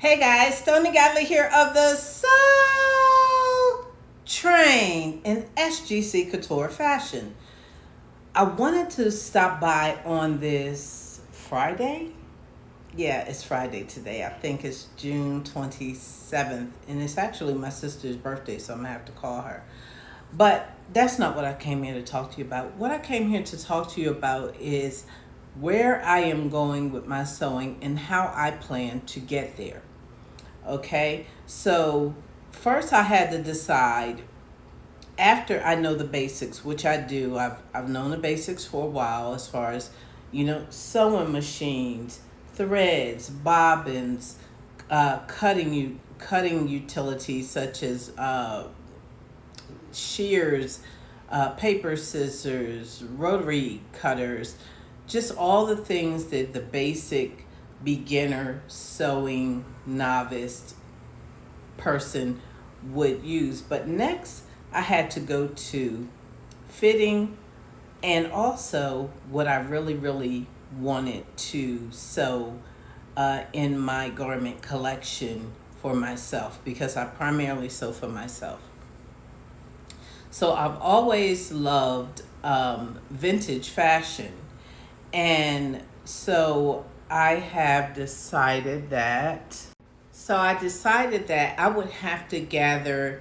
Hey guys, Tony Godley here of the Soul Train in SGC Couture Fashion. I wanted to stop by on this Friday. Yeah, it's Friday today. I think it's June 27th, and it's actually my sister's birthday, so I'm going to have to call her. But that's not what I came here to talk to you about. What I came here to talk to you about is where I am going with my sewing and how I plan to get there. Okay, so first I had to decide after I know the basics, which I do. I've known the basics for a while as far as, sewing machines, threads, bobbins, cutting utilities such as shears, paper scissors, rotary cutters, just all the things that the basic beginner sewing novice person would use. But next I had to go to fitting and also what I really wanted to sew in my garment collection for myself, because I primarily sew for myself. So I've always loved vintage fashion, and so I decided that I would have to gather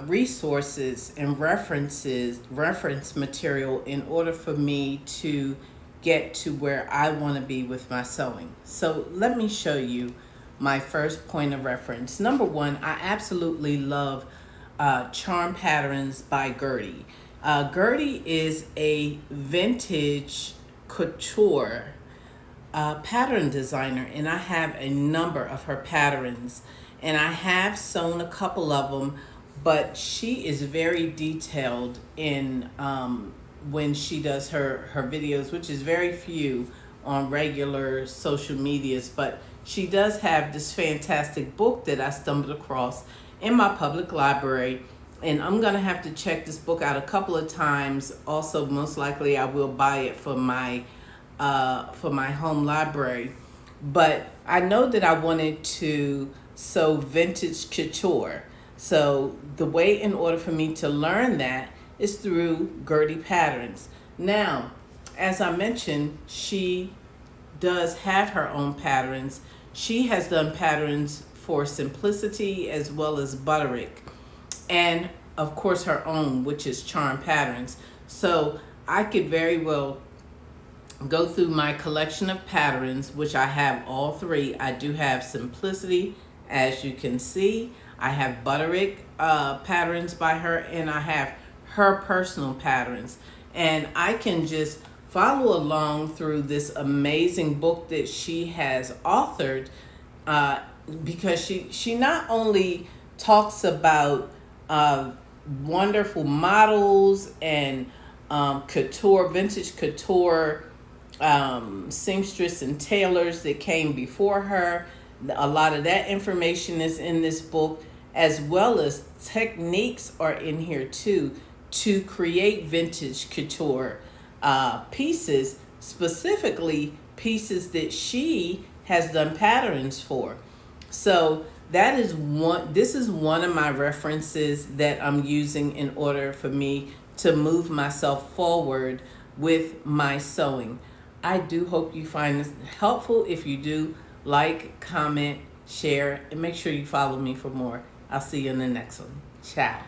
resources and reference material in order for me to get to where I want to be with my sewing. So let me show you my first point of reference. Number one, I absolutely love Charm Patterns by Gertie. Gertie is a vintage couture pattern designer, and I have a number of her patterns, and I have sewn a couple of them, but she is very detailed in when she does her videos, which is very few on regular social medias. But she does have this fantastic book that I stumbled across in my public library, and I'm gonna have to check this book out a couple of times. Also, most likely I will buy it for my home library. But I know that I wanted to sew vintage couture. So the way in order for me to learn that is through Gertie Patterns. Now, as I mentioned, she does have her own patterns. She has done patterns for Simplicity as well as Butterick, and of course her own, which is Charm Patterns. So I could very well go through my collection of patterns, which I have all three. I do have Simplicity, as you can see. I have Butterick patterns by her, and I have her personal patterns. And I can just follow along through this amazing book that she has authored, because she not only talks about wonderful models and couture, vintage couture, seamstress and tailors that came before her. A lot of that information is in this book, as well as techniques are in here too to create vintage couture pieces, specifically pieces that she has done patterns for. So this is one of my references that I'm using in order for me to move myself forward with my sewing. I do hope you find this helpful. If you do, like, comment, share, and make sure you follow me for more. I'll see you in the next one. Ciao.